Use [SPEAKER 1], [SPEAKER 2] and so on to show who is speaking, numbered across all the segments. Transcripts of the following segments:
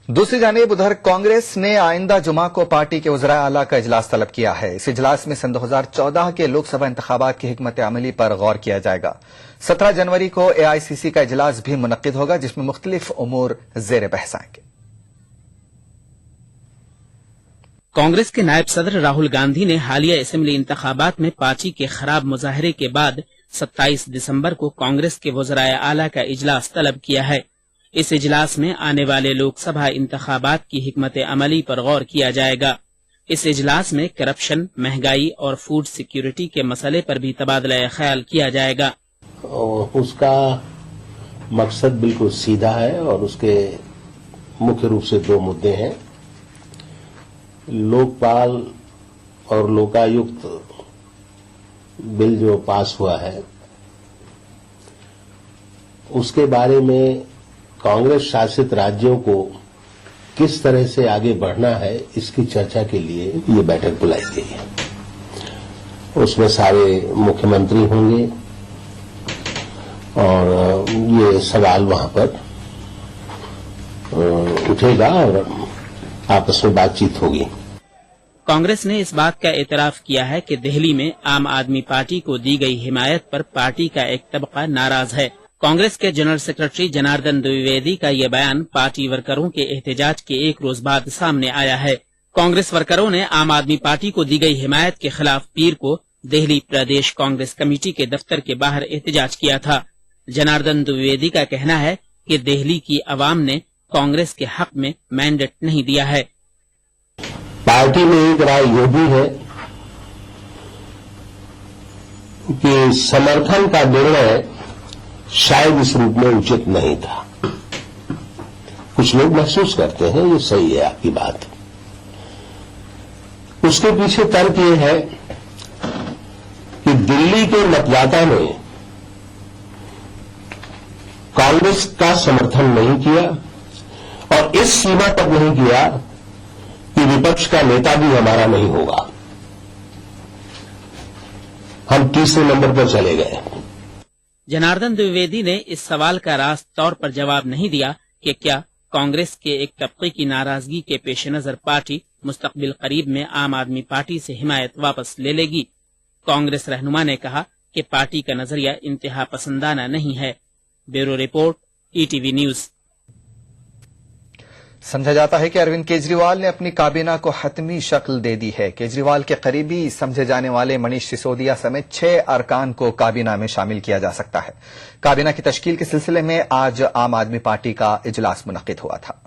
[SPEAKER 1] दूसरी जानिब उधर कांग्रेस ने आइंदा जुमा को पार्टी के वज़राए आला का इजलास तलब किया है। इस इजलास में सन 2014 के लोकसभा इंतखाबात की हिकमत अमली पर गौर किया जाएगा। 17 जनवरी को एआईसीसी का इजलास भी मुनक्किद होगा, जिसमें मुख्तलिफ उमूर ज़ेर बहस आएंगे।
[SPEAKER 2] कांग्रेस के नायब सदर राहुल गांधी ने हालिया असेंबली इंतखाबात में पार्टी के खराब मुजाहरे के बाद 27 दिसंबर को कांग्रेस के वज़राए आला का इजलास तलब किया है। इस इजलास में आने वाले लोकसभा इंतखाबात की हिकमत अमली पर गौर किया जाएगा। इस इजलास में करप्शन, महंगाई और फूड सिक्योरिटी के मसले पर भी तबादला ख्याल किया जाएगा।
[SPEAKER 3] उसका मकसद बिल्कुल सीधा है और उसके मुख्य रूप से दो मुद्दे हैं। लोकपाल और लोकायुक्त बिल जो पास हुआ है उसके बारे में कांग्रेस शासित राज्यों को किस तरह से आगे बढ़ना है, इसकी चर्चा के लिए ये बैठक बुलाई गई है। उसमें सारे मुख्यमंत्री होंगे और ये सवाल वहां पर उठेगा और आपस में बातचीत होगी।
[SPEAKER 2] कांग्रेस ने इस बात का एतराफ किया है कि दिल्ली में आम आदमी पार्टी को दी गई हिमायत पर पार्टी का एक तबका नाराज है। कांग्रेस के जनरल सेक्रेटरी जनार्दन द्विवेदी का ये बयान पार्टी वर्करों के एहतजाज के एक रोज बाद सामने आया है। कांग्रेस वर्करों ने आम आदमी पार्टी को दी गई हिमायत के खिलाफ पीर को दिल्ली प्रदेश कांग्रेस कमेटी के दफ्तर के बाहर एहतजाज किया था। जनार्दन द्विवेदी का कहना है कि दिल्ली की अवाम ने कांग्रेस के हक में मैंडेट नहीं दिया है।
[SPEAKER 3] पार्टी में एक राय यह भी है कि समर्थन का निर्णय शायद इस रूप में उचित नहीं था। कुछ लोग महसूस करते हैं ये सही है आपकी बात। उसके पीछे तर्क ये है कि दिल्ली के मतदाता ने कांग्रेस का समर्थन नहीं किया और इस सीमा तक नहीं किया कि विपक्ष का नेता भी हमारा नहीं होगा। हम तीसरे नंबर पर चले गए।
[SPEAKER 2] जनार्दन द्विवेदी ने इस सवाल का रास्त तौर पर जवाब नहीं दिया कि क्या कांग्रेस के एक तबके की नाराजगी के पेश नजर पार्टी मुस्तकबिल करीब में आम आदमी पार्टी से हिमायत वापस ले लेगी। कांग्रेस रहनुमा ने कहा कि पार्टी का नजरिया इंतहा पसंदाना नहीं है। Bureau report, ETV news.
[SPEAKER 1] समझा जाता है कि अरविंद केजरीवाल ने अपनी काबीना को हतमी शक्ल दे दी है। केजरीवाल के करीबी समझे जाने वाले मनीष सिसोदिया समेत 6 अरकान को काबीना में शामिल किया जा सकता है। काबीना की तश्कील के सिलसिले में आज आम आदमी पार्टी का इजलास मुनक्किद हुआ था।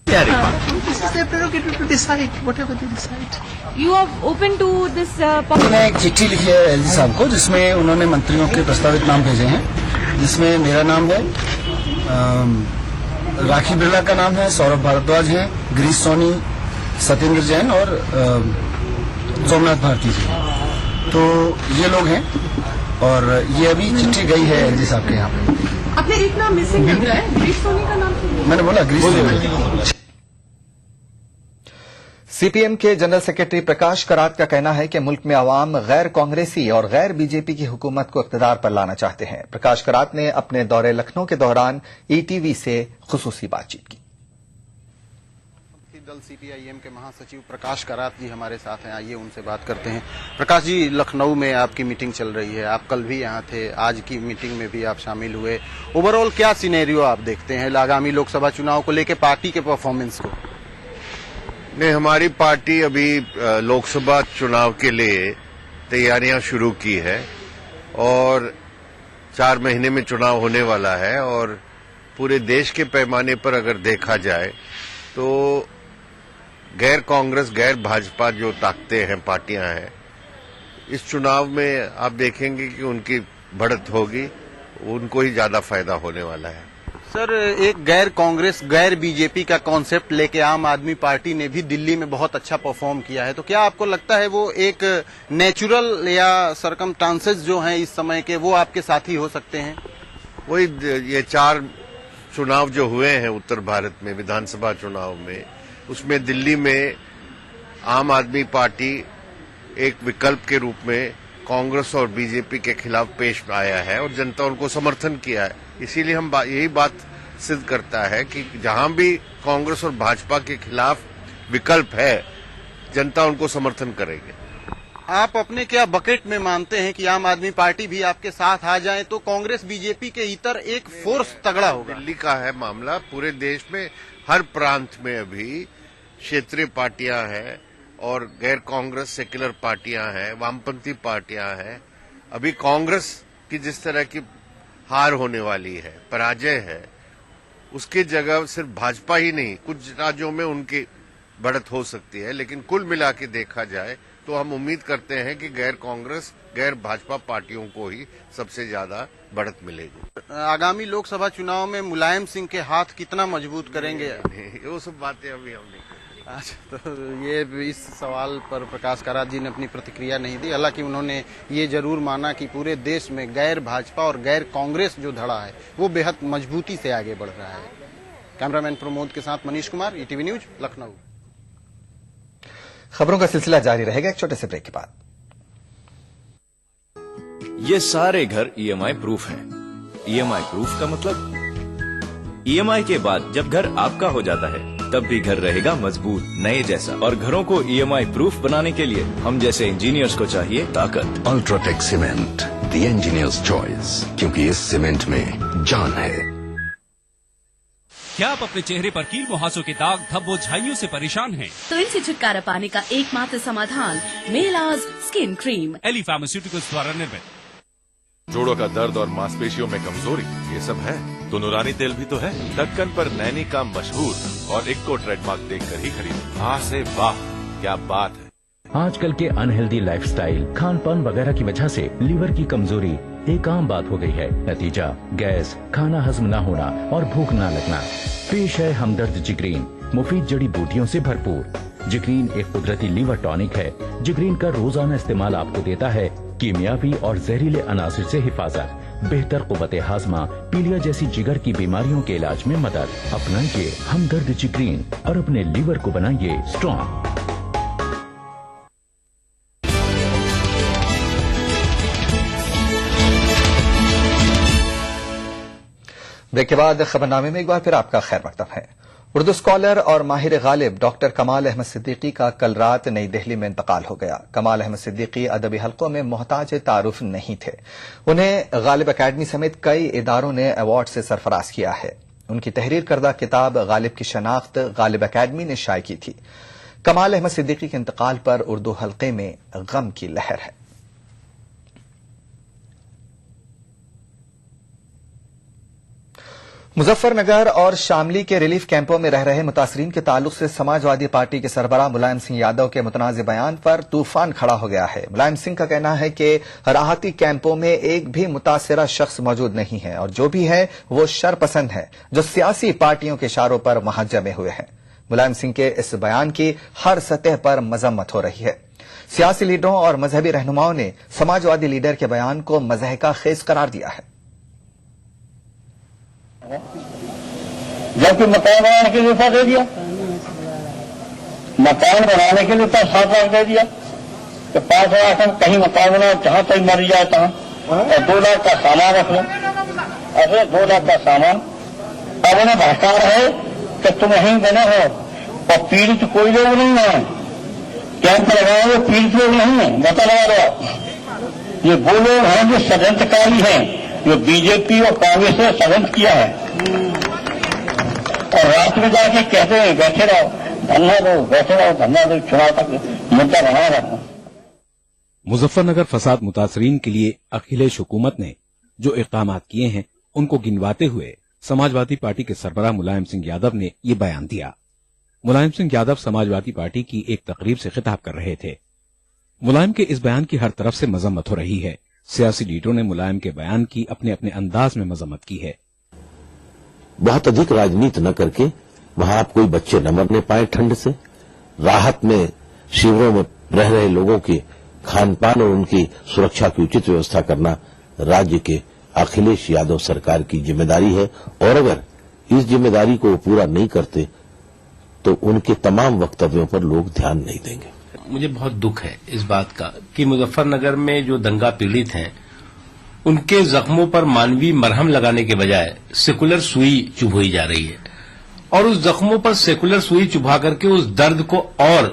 [SPEAKER 4] This is their prerogative to decide whatever they decide.
[SPEAKER 5] You are open to this?
[SPEAKER 6] उन्होंने एक चिट्ठी लिखी है एलजी साहब को, जिसमें उन्होंने मंत्रियों के प्रस्तावित नाम भेजे हैं, जिसमें मेरा नाम है, राखी बिरला का नाम है, सौरभ भारद्वाज है, गिरीश सोनी, सत्येंद्र जैन और सोमनाथ भारती जी। तो ये लोग हैं और ये अभी चिट्ठी गई है एलजी साहब के यहाँ पे।
[SPEAKER 5] आपने एक नाम मिसिंग लग रहा है, गिरीश सोनी का नाम?
[SPEAKER 6] मैंने बोला गिरीश सोनी।
[SPEAKER 1] सीपीएम के जनरल सेक्रेटरी प्रकाश करात का कहना है कि मुल्क में आवाम गैर कांग्रेसी और गैर बीजेपी की हुकूमत को इख्तिदार पर लाना चाहते हैं। प्रकाश करात ने अपने दौरे लखनऊ के दौरान ईटीवी से खुसूसी बातचीत की।
[SPEAKER 7] दल सीपीआईएम के महासचिव प्रकाश करात जी हमारे साथ हैं, आइए उनसे बात करते हैं। प्रकाश जी, लखनऊ में आपकी मीटिंग चल रही है, आप कल भी यहाँ थे, आज की मीटिंग में भी आप शामिल हुए। ओवरऑल क्या सिनेरियो आप देखते हैं आगामी लोकसभा चुनाव को लेकर पार्टी के परफॉर्मेंस को?
[SPEAKER 8] नहीं, हमारी पार्टी अभी लोकसभा चुनाव के लिए तैयारियां शुरू की है और 4 महीने में चुनाव होने वाला है और पूरे देश के पैमाने पर अगर देखा जाए तो गैर कांग्रेस गैर भाजपा जो ताकतें हैं, पार्टियां हैं, इस चुनाव में आप देखेंगे कि उनकी बढ़त होगी, उनको ही ज्यादा फायदा होने वाला है।
[SPEAKER 7] सर, एक गैर कांग्रेस गैर बीजेपी का कॉन्सेप्ट लेके आम आदमी पार्टी ने भी दिल्ली में बहुत अच्छा परफॉर्म किया है, तो क्या आपको लगता है वो एक नेचुरल या सरकमस्टांसेस जो हैं इस समय के, वो आपके साथी हो सकते हैं?
[SPEAKER 8] वही ये 4 चुनाव जो हुए हैं उत्तर भारत में, विधानसभा चुनाव में, उसमें दिल्ली में आम आदमी पार्टी एक विकल्प के रूप में कांग्रेस और बीजेपी के खिलाफ पेश आया है और जनता उनको समर्थन किया है। इसीलिए हम यही बात सिद्ध करता है कि जहां भी कांग्रेस और भाजपा के खिलाफ विकल्प है, जनता उनको समर्थन करेगी।
[SPEAKER 7] आप अपने क्या बकेट में मानते हैं कि आम आदमी पार्टी भी आपके साथ आ जाए तो कांग्रेस बीजेपी के इतर एक फोर्स तगड़ा होगा?
[SPEAKER 8] दिल्ली का है मामला, पूरे देश में हर प्रांत में अभी क्षेत्रीय पार्टियां हैं और गैर कांग्रेस सेक्युलर पार्टियां हैं, वामपंथी पार्टियां हैं। अभी कांग्रेस की जिस तरह की हार होने वाली है, पराजय है, उसकी जगह सिर्फ भाजपा ही नहीं, कुछ राज्यों में उनकी बढ़त हो सकती है, लेकिन कुल मिला के देखा जाए तो हम उम्मीद करते हैं कि गैर कांग्रेस गैर भाजपा पार्टियों को ही सबसे ज्यादा बढ़त मिलेगी।
[SPEAKER 7] आगामी लोकसभा चुनाव में मुलायम सिंह के हाथ कितना मजबूत करेंगे?
[SPEAKER 8] वो सब बातें अभी हम नहीं करेंगे।
[SPEAKER 7] अच्छा, तो ये इस सवाल पर प्रकाश कारात जी ने अपनी प्रतिक्रिया नहीं दी। हालांकि उन्होंने ये जरूर माना कि पूरे देश में गैर भाजपा और गैर कांग्रेस जो धड़ा है वो बेहद मजबूती से आगे बढ़ रहा है। कैमरामैन प्रमोद के साथ मनीष कुमार, ईटीवी न्यूज, लखनऊ।
[SPEAKER 1] खबरों का सिलसिला जारी रहेगा एक छोटे से ब्रेक के बाद।
[SPEAKER 9] ये सारे घर ईएमआई प्रूफ हैं। ईएमआई प्रूफ का मतलब ईएमआई के बाद जब घर आपका हो जाता है तब भी घर रहेगा मजबूत, नए जैसा। और घरों को ईएमआई प्रूफ बनाने के लिए हम जैसे इंजीनियर्स को चाहिए ताकत।
[SPEAKER 10] UltraTech cement, the engineers choice, क्योंकि इस सीमेंट में जान है।
[SPEAKER 11] क्या आप अपने चेहरे पर कील मुहासों के दाग, धब्बों, झाइयों से परेशान हैं?
[SPEAKER 5] तो इनसे छुटकारा पाने का एकमात्र समाधान मेलाज स्किन क्रीम,
[SPEAKER 11] एली फार्मास्यूटिकल्स द्वारा निर्मित।
[SPEAKER 12] जोड़ों का दर्द और मांसपेशियों में कमजोरी, ये सब है तो नूरानी तेल भी तो है। ढक्कन पर नैनी का मशहूर और इक्को ट्रेडमार्क देखकर ही खरीदो। वाह से वाह, क्या बात है।
[SPEAKER 13] आजकल के अनहेल्दी लाइफस्टाइल, खान पान वगैरह की वजह से लीवर की कमजोरी एक आम बात हो गई है। नतीजा गैस, खाना हजम न होना और भूख न लगना। पेश है हमदर्द जिग्रीन, मुफीद जड़ी बूटियों से भरपूर। जिग्रीन एक कुदरती लीवर टॉनिक है। जिग्रीन का रोजाना इस्तेमाल आपको देता है कीमियावी और जहरीले अनासिर से हिफाजत, बेहतर कुव्वते हाजमा, पीलिया जैसी जिगर की बीमारियों के इलाज में मदद। अपनाइए हमदर्द जिग्रीन और अपने लीवर को बनाइए स्ट्रॉन्ग।
[SPEAKER 1] ब्रेक के बाद खबरनामे में एक बार फिर आपका खैर मकदम है। उर्दू स्कॉलर और माहिर गालिब डॉक्टर कमाल अहमद सिद्दीकी का कल रात नई दिल्ली में इंतकाल हो गया। कमाल अहमद सिद्दीकी अदबी हलकों में मोहताज तारुफ नहीं थे। उन्हें गालिब अकेडमी समेत कई इदारों ने अवार्ड से सरफराज किया है। उनकी तहरीर करदा किताब गालिब की शनाख्त गालिब अकेडमी ने शाये की थी। कमाल अहमद सिद्दीकी के इंतकाल पर उर्दू हलके में गम की लहर है। मुजफ्फरनगर और शामली के रिलीफ कैंपों में रह रहे मुतासरीन के ताल्लुक से समाजवादी पार्टी के सरबराह मुलायम सिंह यादव के मुतनाज़ बयान पर तूफान खड़ा हो गया है। मुलायम सिंह का कहना है कि राहती कैंपों में एक भी मुतासरा शख्स मौजूद नहीं है और जो भी है वो शरपसंद है जो सियासी पार्टियों के इशारों पर वहां जमे हुए हैं। मुलायम सिंह के इस बयान की हर सतह पर मजम्मत हो रही है। सियासी लीडरों और मजहबी रहनुमाओं ने समाजवादी लीडर के बयान को मज़हका खेज करार दिया है।
[SPEAKER 14] जबकि मकान बनाने के लिए पैसा दे दिया, मकान बनाने के लिए 7 लाख दे दिया तो 5 लाख हम कहीं मकान बनाओ जहां तक मर जाए तहां, और 2 लाख का सामान रख लो। अरे 2 लाख का सामान अब उन्हें भड़का रहे कि तुम यहीं बने हो और पीड़ित कोई लोग नहीं है। कैंप लगाए हुए पीड़ित लोग नहीं है, बता लगा रहा। ये वो लोग हैं जो षड्यंत्रकारी हैं, जो बीजेपी और कांग्रेस ने षड्यंत्र किया है और रात में जाके कहते हैं बैठे रहो धरना दो, बैठे रहो धरना दो, चुनाव तक मुद्दा बना रहा।
[SPEAKER 15] मुजफ्फरनगर फसाद मुतासरीन के लिए अखिलेश हुकूमत ने जो इक़दामात किए हैं उनको गिनवाते हुए समाजवादी पार्टी के सरबराह मुलायम सिंह यादव ने ये बयान दिया। मुलायम सिंह यादव समाजवादी पार्टी की एक तकरीब से खिताब कर रहे थे। मुलायम के इस बयान की हर तरफ से मजम्मत हो रही है। सियासी लीडरों ने मुलायम के बयान की अपने अपने अंदाज में मजम्मत की है।
[SPEAKER 3] बहुत अधिक राजनीति न करके वहां आप कोई बच्चे न मरने पाए ठंड से, राहत में शिविरों में रह रहे लोगों के खान पान और उनकी सुरक्षा की उचित व्यवस्था करना राज्य के अखिलेश यादव सरकार की जिम्मेदारी है। और अगर इस जिम्मेदारी को पूरा नहीं करते तो उनके तमाम वक्तव्यों पर लोग ध्यान नहीं देंगे।
[SPEAKER 16] मुझे बहुत दुख है इस बात का कि मुजफ्फरनगर में जो दंगा पीड़ित हैं उनके जख्मों पर मानवीय मरहम लगाने के बजाय सेकुलर सुई चुभोई जा रही है और उस जख्मों पर सेकुलर सुई चुभा करके उस दर्द को और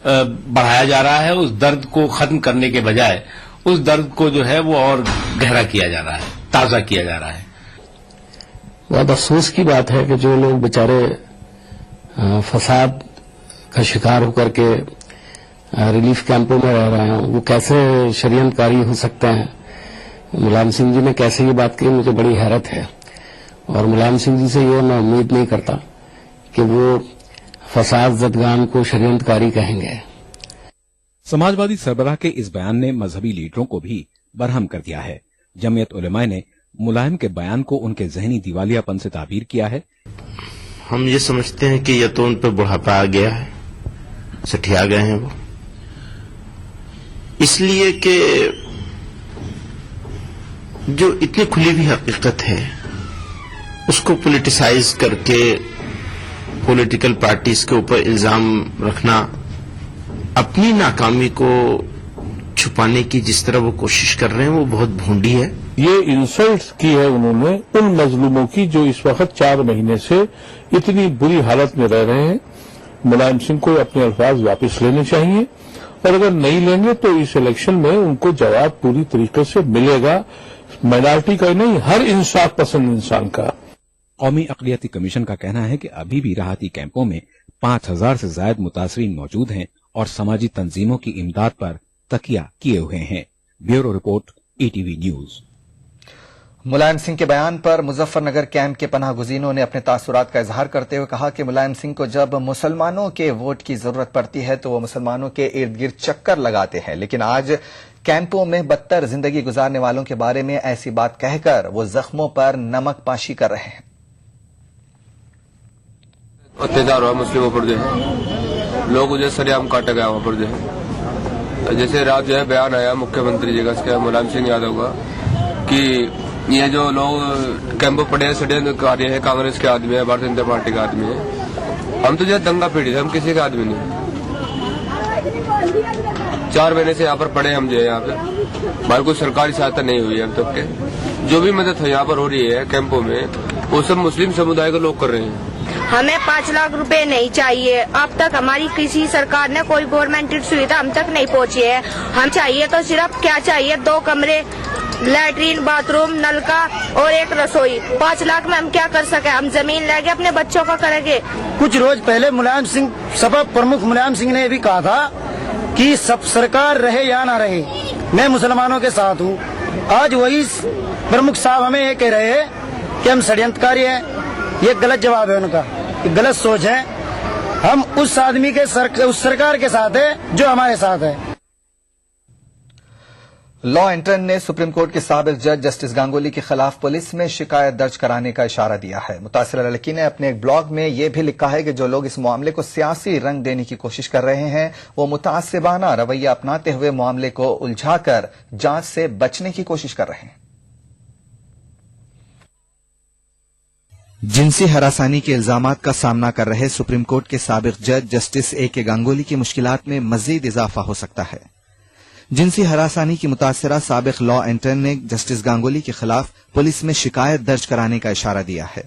[SPEAKER 16] बढ़ाया जा रहा है। उस दर्द को खत्म करने के बजाय उस दर्द को जो है वो और गहरा किया जा रहा है, ताजा किया जा रहा है।
[SPEAKER 3] बहुत अफसोस की बात है कि जो लोग बेचारे फसाद का शिकार होकर के रिलीफ कैंपों में रह रहे हैं वो कैसे षड्यंत्रकारी हो सकते हैं। मुलायम सिंह जी ने कैसे ये बात कही, मुझे बड़ी हैरत है और मुलायम सिंह जी से ये मैं उम्मीद नहीं करता कि वो फसाद जदगान को षड्यंत्रकारी कहेंगे।
[SPEAKER 15] समाजवादी सरबराह के इस बयान ने मजहबी लीडरों को भी बरहम कर दिया है। जमीयत उलेमा ने मुलायम के बयान को उनके जहनी दिवालियापन से ताबीर किया है।
[SPEAKER 17] हम ये समझते हैं कि या तो उन पर बुढ़ापा आ गया है, सठिया गए हैं वो, इसलिए कि जो इतनी खुली हुई हकीकत है उसको पॉलिटिसाइज करके पॉलिटिकल पार्टीज के ऊपर इल्जाम रखना, अपनी नाकामी को छुपाने की जिस तरह वो कोशिश कर रहे हैं वो बहुत भोंडी है।
[SPEAKER 18] ये इंसल्ट की है उन्होंने उन मजलूमों की जो इस वक्त 4 महीने से इतनी बुरी हालत में रह रहे हैं। मुलायम सिंह को अपने अल्फाज वापस लेने चाहिए और अगर नहीं लेंगे तो इस इलेक्शन में उनको जवाब पूरी तरीके से मिलेगा, माइनॉरिटी का नहीं, हर इंसाफ पसंद इंसान का।
[SPEAKER 15] कौमी अक़लियती कमीशन का कहना है कि अभी भी राहती कैंपों में 5000 से ज्यादा मुतासरीन मौजूद हैं और समाजी तंजीमों की इमदाद पर तकिया किए हुए हैं। Bureau report, ETV news.
[SPEAKER 1] Mulayam Singh के बयान पर मुजफ्फरनगर कैंप के पनाह गुज़ीनों ने अपने तासुरात का इजहार करते हुए कहा कि मुलायम सिंह को जब मुसलमानों के वोट की जरूरत पड़ती है तो वो मुसलमानों के इर्द गिर्द चक्कर लगाते हैं, लेकिन आज कैंपों में बदतर जिंदगी गुजारने वालों के बारे में ऐसी बात कहकर वो जख्मों पर नमक पाशी कर रहे हैं।
[SPEAKER 19] अत्याचार हुआ मुस्लिमों पर, जो है लोग जो सरेआम काटे गए वहां पर, जो है जैसे रात जो है बयान आया मुख्यमंत्री जी का, इसके मुलायम सिंह यादव का, कि ये जो लोग कैंपों पड़े हैं षड्यंत्रकारी है, कांग्रेस के आदमी है, भारतीय जनता पार्टी के आदमी है। हम तो जो दंगा पीड़ित है, हम किसी के आदमी नहीं। 4 महीने से यहाँ पर पड़े हम, जो है यहाँ पे हमारी कोई सरकारी सहायता नहीं हुई है अब तक के। जो भी मदद यहाँ पर हो रही है कैंपों में वो सब मुस्लिम समुदाय के लोग कर रहे हैं।
[SPEAKER 20] हमें 5 लाख रुपए नहीं चाहिए। अब तक हमारी किसी सरकार ने कोई गवर्नमेंट सुविधा हम तक नहीं पहुंची है। हम चाहिए तो सिर्फ क्या चाहिए, 2 कमरे, लैट्रीन, बाथरूम, नलका और एक रसोई। 5 लाख में हम क्या कर सके? हम जमीन लेके अपने बच्चों का करेंगे।
[SPEAKER 21] कुछ रोज पहले मुलायम सिंह, सपा प्रमुख मुलायम सिंह ने भी कहा था कि सब सरकार रहे या ना रहे मैं मुसलमानों के साथ हूँ। आज वही प्रमुख साहब हमें ये कह रहे हैं कि हम षड्यंत्रकारी हैं। ये गलत जवाब है उनका, ये गलत सोच है। हम उस आदमी के उस सरकार के साथ है जो हमारे साथ है।
[SPEAKER 1] लॉ एंटर्न ने सुप्रीम कोर्ट के साबिक जज जस्टिस गांगुली के खिलाफ पुलिस में शिकायत दर्ज कराने का इशारा दिया है। मुतासिरा लड़की ने अपने एक ब्लॉग में यह भी लिखा है कि जो लोग इस मामले को सियासी रंग देने की कोशिश कर रहे हैं वो मुतासिबाना रवैया अपनाते हुए मामले को उलझाकर जांच से बचने की कोशिश कर रहे हैं। जिनसी हरासानी के इल्जामात का सामना कर रहे सुप्रीम कोर्ट के साबिक जज जस्टिस A.K. गांगुली की मुश्किलात में मजीद इजाफा हो सकता है। जिनसी हरासानी की मुतासिरा साबिक लॉ एंटर्न ने जस्टिस गांगुली के खिलाफ पुलिस में शिकायत दर्ज कराने का इशारा दिया है।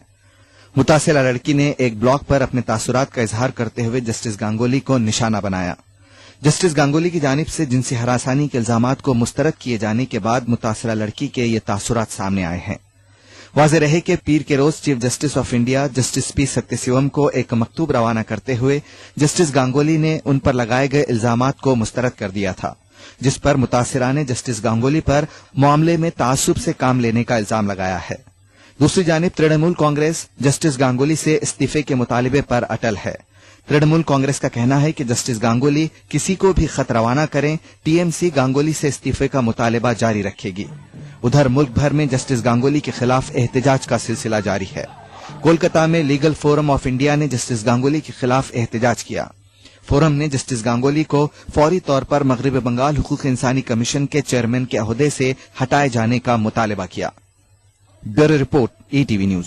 [SPEAKER 1] मुतासिरा लड़की ने एक ब्लॉग पर अपने तासुरात का इजहार करते हुए जस्टिस गांगुली को निशाना बनाया। जस्टिस गांगुली की जानिब से जिनसी हरासानी के इल्जामात को मुस्तरद किए जाने के बाद मुतासिरा लड़की के ये तासुरात सामने आए हैं। वाज़ेह रहे कि पीर के रोज chief justice of India justice P Sathasivam को एक मकतूब रवाना करते हुए जस्टिस गांगुली ने उन पर लगाए गए इल्जामात को मुस्तरद कर दिया था, जिस पर मुतासिरा ने जस्टिस गांगुली पर मामले में तासुब से काम लेने का इल्जाम लगाया है। दूसरी जानिब तृणमूल कांग्रेस जस्टिस गांगुली से इस्तीफे के मुतालिबे पर अटल है। तृणमूल कांग्रेस का कहना है कि जस्टिस गांगुली किसी को भी खत रवाना करें, टीएमसी गांगुली से इस्तीफे का मुतालिबा जारी रखेगी। उधर मुल्क भर में जस्टिस गांगुली के खिलाफ एहतजाज का सिलसिला जारी है। कोलकाता में लीगल फोरम ऑफ इंडिया ने जस्टिस गांगुली के खिलाफ एहतजाज किया। फोरम ने जस्टिस गांगुली को फौरी तौर पर मगरिब बंगाल हुकूक इंसानी कमीशन के चेयरमैन के ओहदे से हटाए जाने का मुतालबा किया। Bureau report, ETV news.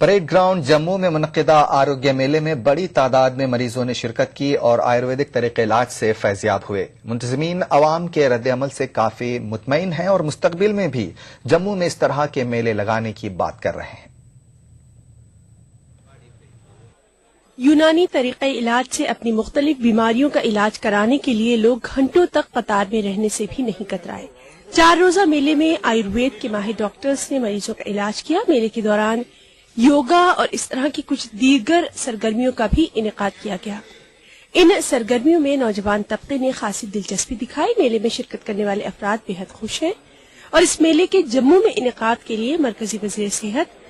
[SPEAKER 1] Parade ground Jammu में मुनक्किदा आरोग्य मेले में बड़ी तादाद में मरीजों ने शिरकत की और आयुर्वेदिक तरीके इलाज से फैज़याब हुए। मुंतज़मीन अवाम के रद्द-ए-अमल से काफी मुतमईन हैं और मुस्तकबिल में भी जम्मू में इस तरह के मेले लगाने की बात कर रहे हैं।
[SPEAKER 2] यूनानी तरीक़े इलाज से अपनी मुख्तलिफ बीमारियों का इलाज कराने के लिए लोग घंटों तक कतार में रहने से भी नहीं कतराए। 4 रोजा मेले में आयुर्वेद के माहिर डॉक्टर्स ने मरीजों का इलाज किया। मेले के दौरान योगा और इस तरह की कुछ दीगर सरगर्मियों का भी इनेकाद किया गया। इन सरगर्मियों में नौजवान तबके ने खासी दिलचस्पी दिखाई। मेले में शिरकत करने वाले अफराद बेहद खुश हैं और इस मेले के जम्मू में इनेकाद के लिए मरकजी वज़ीर सेहत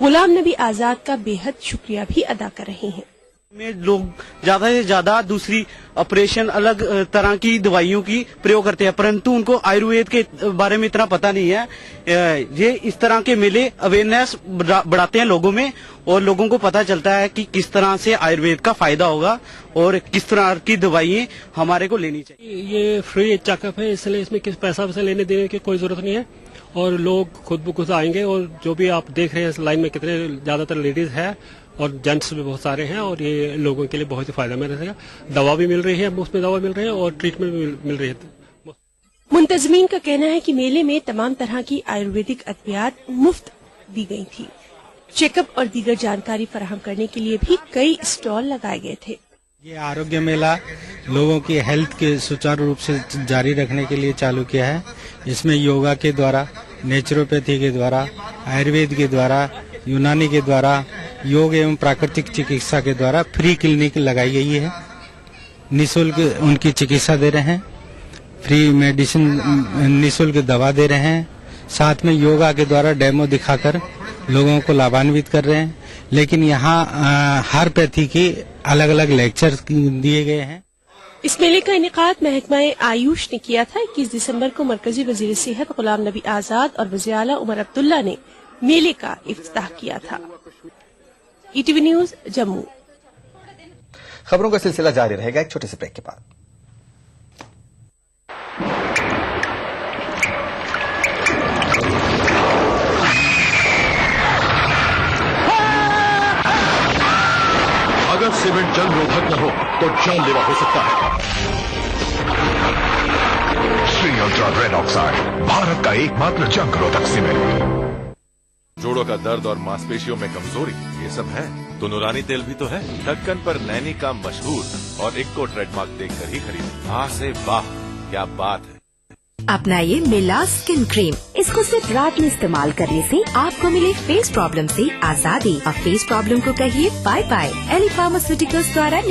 [SPEAKER 2] गुलाम नबी आजाद का बेहद शुक्रिया भी अदा कर रहे हैं।
[SPEAKER 22] में लोग ज्यादा से ज्यादा दूसरी ऑपरेशन अलग तरह की दवाइयों की प्रयोग करते हैं, परंतु उनको आयुर्वेद के बारे में इतना पता नहीं है। ये इस तरह के मेले अवेयरनेस बढ़ाते हैं लोगों में और लोगों को पता चलता है कि किस तरह से आयुर्वेद का फायदा होगा और किस तरह की दवाइयाँ हमारे को लेनी चाहिए।
[SPEAKER 23] ये फ्री चेकअप है, इसलिए इसमें किस पैसा वैसा लेने देने की कोई जरूरत नहीं है और लोग खुद ब खुद आएंगे। और जो भी आप देख रहे हैं इस लाइन में कितने ज्यादातर लेडीज है और जेंट्स भी बहुत सारे हैं और ये लोगों के लिए बहुत ही फायदा में रहेगा। दवा भी मिल रही है, मुफ्त में दवा मिल रही है और ट्रीटमेंट भी मिल रही है।
[SPEAKER 2] मुंतज़मीन का कहना है कि मेले में तमाम तरह की आयुर्वेदिक अद्वियात मुफ्त दी गई थी। चेकअप और दीगर जानकारी फराहम करने के लिए भी कई स्टॉल लगाए गए थे।
[SPEAKER 24] ये आरोग्य मेला लोगों की हेल्थ के सुचारू रूप से जारी रखने के लिए चालू किया है। इसमें योगा के द्वारा, नेचुरोपैथी के द्वारा, आयुर्वेद के द्वारा, यूनानी के द्वारा, योग एवं प्राकृतिक चिकित्सा के द्वारा फ्री क्लिनिक लगाई गई है। निःशुल्क उनकी चिकित्सा दे रहे हैं, फ्री मेडिसिन निःशुल्क दवा दे रहे हैं, साथ में योगा के द्वारा डेमो दिखाकर लोगों को लाभान्वित कर रहे हैं। लेकिन यहाँ हर पैथी के अलग अलग लेक्चर दिए गए हैं।
[SPEAKER 2] इस मेले का इनेकाद महकमा आयुष ने किया था। 21 दिसंबर को मरकजी वजीर सेहत गुलाम नबी आजाद और वज़ीर आला उमर अब्दुल्ला ने मेले का इफ्तिताह किया था। ETV news Jammu.
[SPEAKER 1] खबरों का सिलसिला जारी रहेगा एक छोटे से ब्रेक के बाद।
[SPEAKER 25] अगर सीमेंट जंग रोधक न हो तो जानलेवा हो सकता है। Shri ultra red oxide, Bharat का एकमात्र जंग रोधक सीमेंट।
[SPEAKER 12] जोड़ों का दर्द और मांसपेशियों में कमजोरी, ये सब है तो नूरानी तेल भी तो है। ढक्कन पर नैनी का मशहूर और इक्को ट्रेडमार्क देखकर ही खरीदें। हाँ से वाह, क्या बात है।
[SPEAKER 26] अपनाइए मिलाज स्किन क्रीम। इसको सिर्फ रात में इस्तेमाल करने से आपको मिले फेस प्रॉब्लम से आजादी। अब फेस प्रॉब्लम को कहिए बाय बाय। एली फार्मास्यूटिकल्स द्वारा।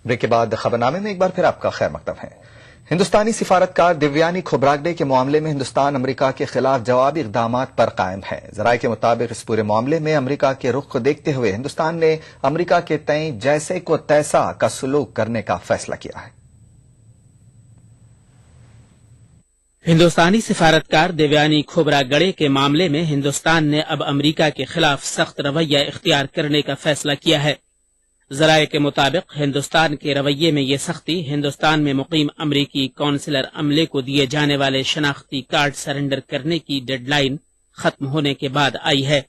[SPEAKER 1] ब्रेक के बाद खबरनामे में एक बार फिर आपका खैर मकदम है। हिंदुस्तानी सिफारतकार दिव्यानी खोबरागडे के मामले में हिंदुस्तान अमेरिका के खिलाफ जवाबी इकदामात पर कायम है। जराये के मुताबिक इस पूरे मामले में अमेरिका के रुख को देखते हुए हिंदुस्तान ने अमेरिका के तय जैसे को तैसा का सलूक करने का फैसला किया है।
[SPEAKER 27] हिंदुस्तानी सिफारतकार दिव्यानी खोबरागडे के मामले में हिंदुस्तान ने अब अमेरिका के खिलाफ सख्त रवैया इख्तियार करने का फैसला किया है। जराये के मुताबिक हिंदुस्तान के रवैये में ये सख्ती हिंदुस्तान में मुकीम अमरीकी कौंसिलर अमले को दिए जाने वाले शनाख्ती कार्ड सरेंडर करने की डेडलाइन खत्म होने के बाद आई है।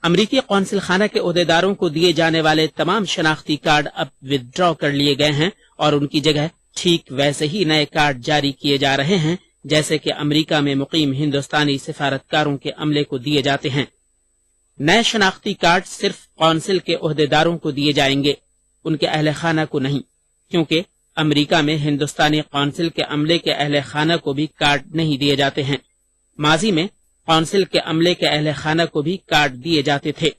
[SPEAKER 27] अमरीकी कौंसिल खाना के ओहदेदारों को दिए जाने वाले तमाम शनाख्ती कार्ड अब विदड्रॉ कर लिए गए हैं और उनकी जगह ठीक वैसे ही नए कार्ड जारी किए जा रहे हैं जैसे कि अमरीका में मुकीम हिंदुस्तानी सिफारतकारों के अमले को दिए जाते हैं। नए शनाख्ती कार्ड सिर्फ कौंसिल के ओहदेदारों को दिए जाएंगे, उनके अहले खाना को नहीं, क्योंकि अमेरिका में हिंदुस्तानी कौंसिल के अमले के अहले खाना को भी कार्ड नहीं दिए जाते हैं। माजी में कौंसिल के अमले के अहले खाना को भी कार्ड दिए जाते थे।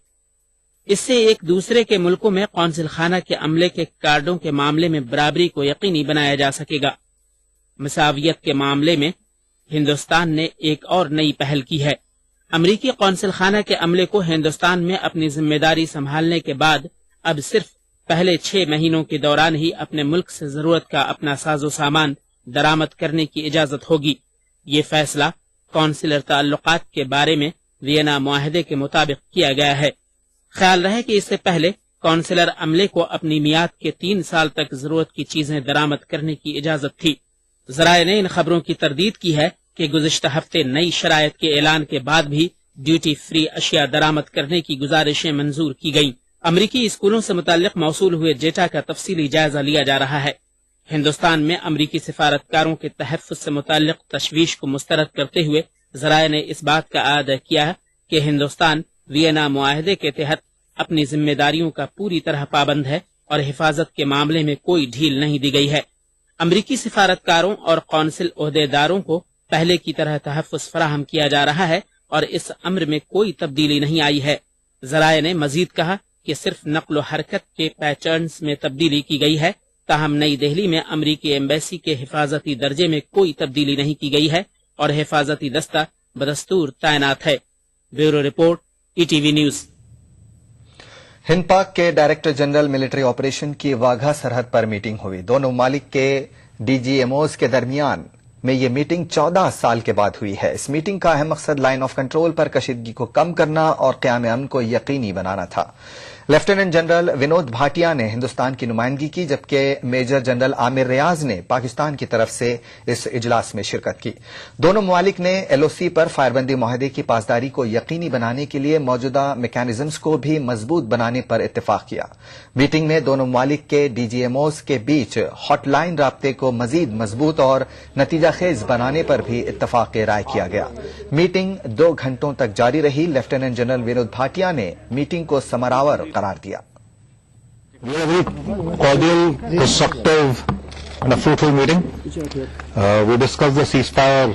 [SPEAKER 27] इससे एक दूसरे के मुल्कों में कौंसिल खाना के अमले के कार्डों के मामले में बराबरी को यकीनी बनाया जा सकेगा। मसावियत के मामले में हिंदुस्तान ने एक और नई पहल की है। अमरीकी कौंसिल खाना के अमले को हिंदुस्तान में अपनी जिम्मेदारी संभालने के बाद अब सिर्फ पहले 6 महीनों के दौरान ही अपने मुल्क से जरूरत का अपना साजो सामान दरामद करने की इजाजत होगी। ये फैसला कौंसिलर ताल्लुकात के बारे में वियना मुआहदे के मुताबिक किया गया है। ख्याल रहे कि इससे पहले काउंसिलर अमले को अपनी मियाद के 3 साल तक जरूरत की चीजें दरामद करने की इजाजत थी। जराये ने इन खबरों की तरदीद की है कि गुज़िश्ता हफ्ते नई शरायत के ऐलान के बाद भी ड्यूटी फ्री अशिया दरामद करने की गुजारिशें मंजूर की गईं। अमरीकी स्कूलों से मुताल्लिक मौसूल हुए डेटा का तफसीली जायजा लिया जा रहा है। हिंदुस्तान में अमरीकी सिफारतकारों के तहफ़्फ़ुज़ से मुताल्लिक तशवीश को मुस्तरद करते हुए जराये ने इस बात का आदा किया है कि हिंदुस्तान वियना मुआहदे के तहत अपनी जिम्मेदारियों का पूरी तरह पाबंद है और हिफाजत के मामले में कोई ढील नहीं दी गई है। अमरीकी सिफारतकारों और कौंसिल ओहदेदारों को पहले की तरह तहफ़्फ़ुज़ फराहम किया जा रहा है और इस अम्र में कोई तब्दीली नहीं आई है। जराये ने मजीद कहा कि सिर्फ नक्ल हरकत के पैटर्न्स में तब्दीली की गई है, ताहम नई दिल्ली में अमरीकी एम्बेसी के हिफाजती दर्जे में कोई तब्दीली नहीं की गई है और हिफाजती दस्ता बदस्तूर तैनात है। Bureau report, ETV news.
[SPEAKER 1] Hind पाक के डायरेक्टर जनरल मिलिट्री ऑपरेशन की वाघा सरहद पर मीटिंग हुई। दोनों ममालिक के DGMOs के दरमियान में ये मीटिंग 14 साल के बाद हुई है। इस मीटिंग का अहम मकसद लाइन ऑफ कंट्रोल पर कशीदगी को कम करना और क़याम अमन को यकीनी बनाना था। लेफ्टिनेंट जनरल विनोद भाटिया ने हिंदुस्तान की नुमाइंदगी की, जबकि मेजर जनरल आमिर रियाज ने पाकिस्तान की तरफ से इस इजलास में शिरकत की। दोनों ममालिक ने LOC पर फायरबंदी मुआहदे की पासदारी को यकीनी बनाने के लिए मौजूदा मैकेनिज्म्स को भी मजबूत बनाने पर इत्तेफाक किया। मीटिंग में दोनों ममालिक के DGMOs के बीच हॉटलाइन राब्ते को मजीद मजबूत और नतीजाखेज बनाने पर भी इत्तेफाक राय किया गया। मीटिंग 2 घंटों तक जारी रही। लेफ्टिनेंट जनरल विनोद भाटिया ने मीटिंग को समरावर करार दिया।
[SPEAKER 18] We had a very cordial, constructive and a fruitful meeting. We discussed the ceasefire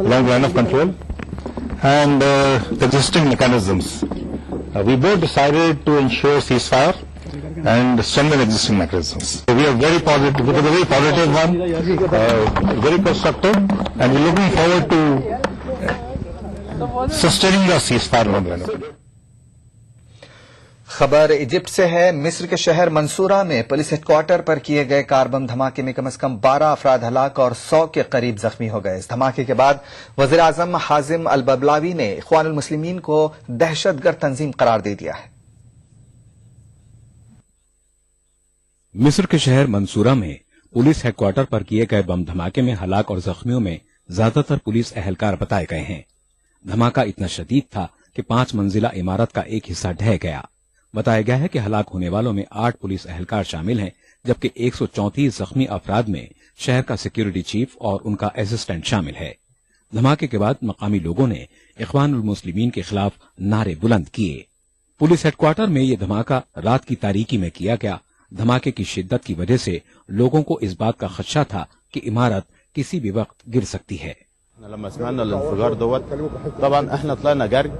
[SPEAKER 18] along line of control and the existing mechanisms. We both decided to ensure ceasefire and strengthen existing mechanisms. We are very positive. It was a very positive one, very constructive, and we're looking forward to sustaining the ceasefire along line of control.
[SPEAKER 1] खबर Egypt से है। मिस्र के शहर मंसूरा में police headquarter पर किए गए कार बम धमाके में कम से कम 12 अफराद हलाक और 100 के करीब जख्मी हो गए। इस धमाके के बाद वज़ीर आज़म हाजिम अल-बबलावी ने इख्वानुल मुस्लिमीन को दहशतगर्द तंजीम करार दे दिया है।
[SPEAKER 15] मिस्र के शहर मंसूरा में पुलिस हेडक्वार्टर पर किए गए बम धमाके में हलाक और जख्मियों में ज्यादातर पुलिस अहलकार बताए गए हैं। धमाका इतना शदीद था कि 5 मंजिला इमारत का एक हिस्सा ढह गया। बताया गया है कि हलाक होने वालों में 8 पुलिस अहलकार शामिल हैं, जबकि 134 जख्मी अफराद में शहर का सिक्योरिटी चीफ और उनका असिस्टेंट शामिल है। धमाके के बाद मकामी लोगों ने इख्वानुल मुस्लिमीन के खिलाफ नारे बुलंद किए। पुलिस हेडक्वार्टर में यह धमाका रात की तारीकी में किया गया। धमाके की शिद्दत की वजह से लोगों को इस बात का खदशा था कि इमारत किसी भी वक्त गिर सकती है।
[SPEAKER 4] لما سمعنا الانفجار دوت طبعا احنا طلعنا جري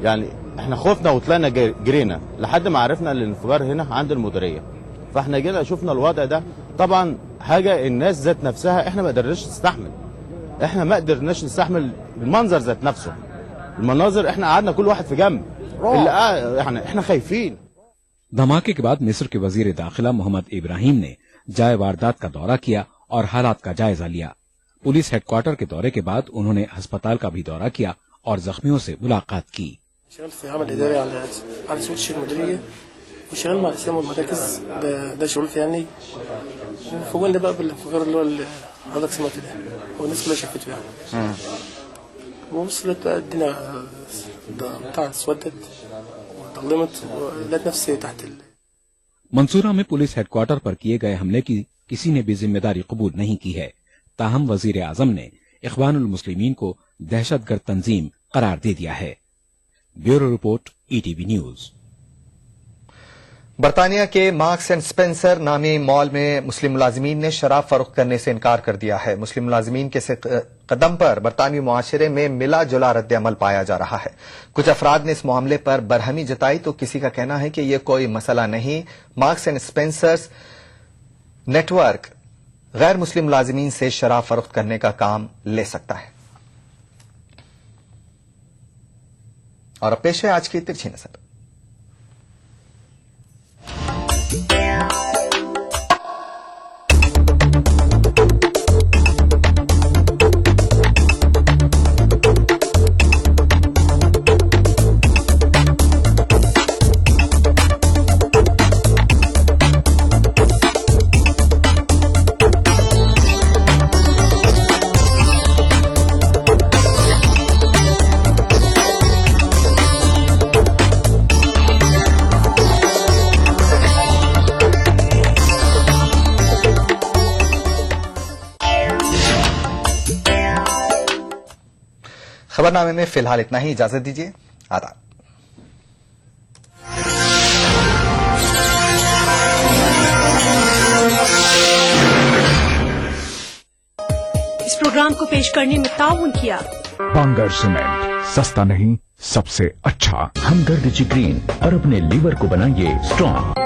[SPEAKER 4] يعني احنا خفنا وطلعنا جرينا لحد ما عرفنا الانفجار هنا عند المديريه فاحنا جينا شفنا الوضع ده طبعا حاجه الناس ذات نفسها احنا ما قدرناش نستحمل ما قدرناش نستحمل المنظر ذات نفسه المناظر احنا قعدنا كل واحد في جنب يعني احنا خايفين।
[SPEAKER 15] धमाके के बाद मिस्र के वजीर दाखिला मोहम्मद इब्राहिम ने जाए वारदात का दौरा किया और हालात का जायजा लिया। पुलिस हेडक्वार्टर के दौरे के बाद उन्होंने अस्पताल का भी दौरा किया और जख्मियों से मुलाकात की।
[SPEAKER 5] شغال في عمل إداري على سويتش المديرية وشغال مع الإسلام والمراكز ده شغل يعني فوجئنا بقى بالانفجار اللي هو حضرتك سمعت ده والناس كلها شافته يعني ووصلت بقى الدنيا بتاع اسودت وضلمت ولقيت نفسي تحت
[SPEAKER 15] मंसूरा में पुलिस हेडक्वार्टर पर किए गए हमले की किसी ने भी जिम्मेदारी कबूल नहीं की है। ताहम वजीर आजम ने इख्वानुल मुस्लिमीन को दहशतगर्द तंजीम करार दे दिया है। Bureau report, ETV news.
[SPEAKER 1] बरतानिया के मार्क्स एंड स्पेंसर नामी मॉल में मुस्लिम मुलाजिमीन ने शराब फरोख्त करने से इनकार कर दिया है। मुस्लिम मुलाजिमीन के कदम पर बरतानवी मुआशरे में मिला जुला रद्द-ए-अमल पाया जा रहा है। कुछ अफराद ने इस मामले पर बरहमी जताई तो किसी का कहना है कि यह कोई मसला नहीं। मार्क्स एंड स्पेंसर्स नेटवर्क गैर मुस्लिम मुलाजिमीन से शराब फरोख्त करने का काम ले सकता है। और अब पेश है आज की तिरछी नजर। खबरनामे में फिलहाल इतना ही। इजाजत दीजिए। आदाब।
[SPEAKER 2] इस प्रोग्राम को पेश करने में ताउन किया
[SPEAKER 6] बांगर सीमेंट, सस्ता नहीं सबसे अच्छा। हमदर्द जिग्रीन और अपने लीवर को बनाइए स्ट्रॉन्ग।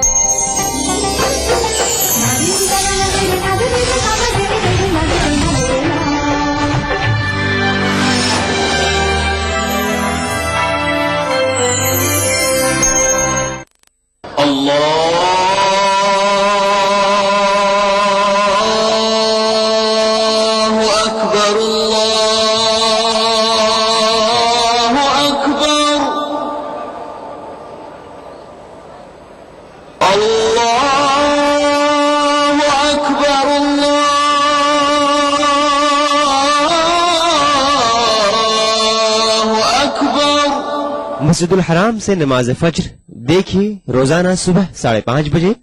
[SPEAKER 7] मस्जिदुल हराम से नमाज फज्र देखिए रोजाना सुबह 5:30 बजे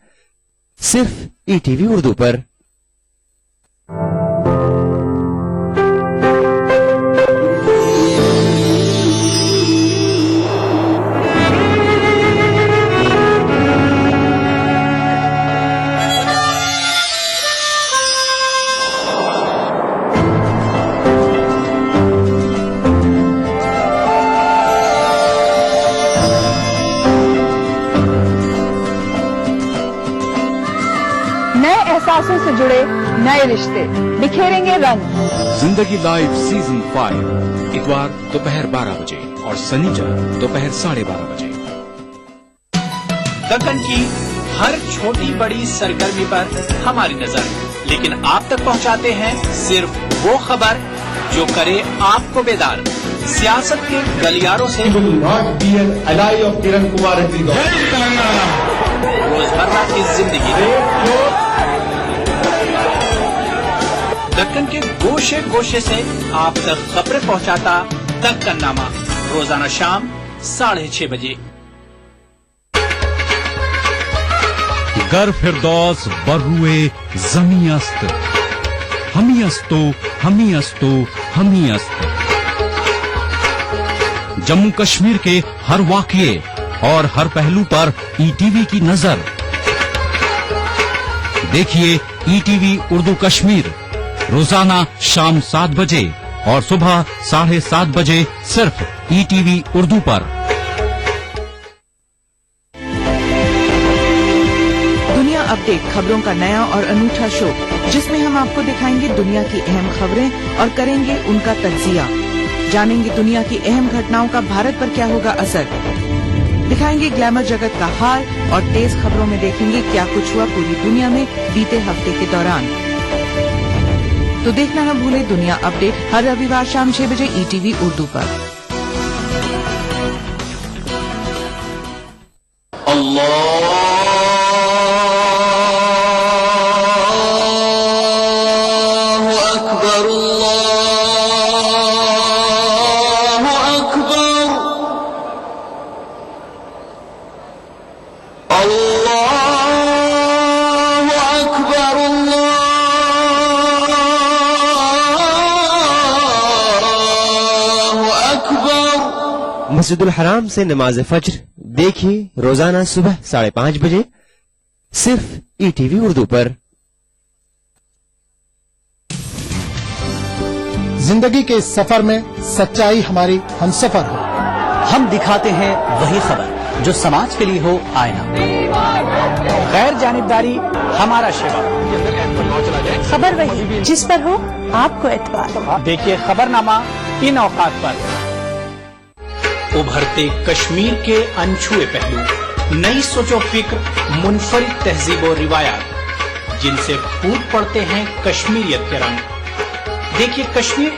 [SPEAKER 7] सिर्फ ईटीवी उर्दू पर।
[SPEAKER 8] एहसासों से जुड़े नए रिश्ते बिखेरेंगे रंग।
[SPEAKER 15] जिंदगी लाइव सीजन 5 इतवार दोपहर 12 बजे और शनिवार दोपहर 12:30 बजे।
[SPEAKER 27] दक्कन की हर छोटी बड़ी सरगर्मी पर हमारी नजर, लेकिन आप तक पहुंचाते हैं सिर्फ वो खबर जो करे आपको बेदार। सियासत के गलियारों से रोजमर्रा की जिंदगी, दक्कन के गोशे गोशे से आप तक खबरें पहुंचाता दक्कन नामा, रोजाना शाम 6:30 बजे।
[SPEAKER 15] गर फिरदौस बर्रुए जमी अस्त, हमी अस्तो हमी अस्तो हमी अस्त। जम्मू कश्मीर के हर वाकये और हर पहलू पर ईटीवी की नजर। देखिए ईटीवी उर्दू कश्मीर रोजाना शाम 7 बजे और सुबह 7:30 बजे सिर्फ ईटीवी उर्दू पर।
[SPEAKER 9] दुनिया अपडेट खबरों का नया और अनूठा शो, जिसमें हम आपको दिखाएंगे दुनिया की अहम खबरें और करेंगे उनका तज्जिया। जानेंगे दुनिया की अहम घटनाओं का भारत पर क्या होगा असर। दिखाएंगे ग्लैमर जगत का हाल और तेज खबरों में देखेंगे क्या कुछ हुआ पूरी दुनिया में बीते हफ्ते के दौरान। तो देखना न भूले दुनिया अपडेट हर रविवार शाम 6 बजे ईटीवी उर्दू पर।
[SPEAKER 7] मस्जिदुल हराम से नमाज फज्र देखिए रोजाना सुबह 5:30 बजे सिर्फ ईटीवी उर्दू पर।
[SPEAKER 10] जिंदगी के इस सफर में सच्चाई हमारी हमसफर हो।
[SPEAKER 11] हम दिखाते हैं वही खबर जो समाज के लिए हो आईना। गैर जानिबदारी हमारा शेवा।
[SPEAKER 2] खबर वही जिस पर हो आपको एतबार।
[SPEAKER 11] देखिए खबरनामा इन औकात पर।
[SPEAKER 27] उभरते कश्मीर के अनछुए पहलू, नई सोचो फिक्र, मुनफरिद तहजीब और रिवायात, जिनसे फूट पड़ते हैं कश्मीरियत के रंग। देखिए कश्मीर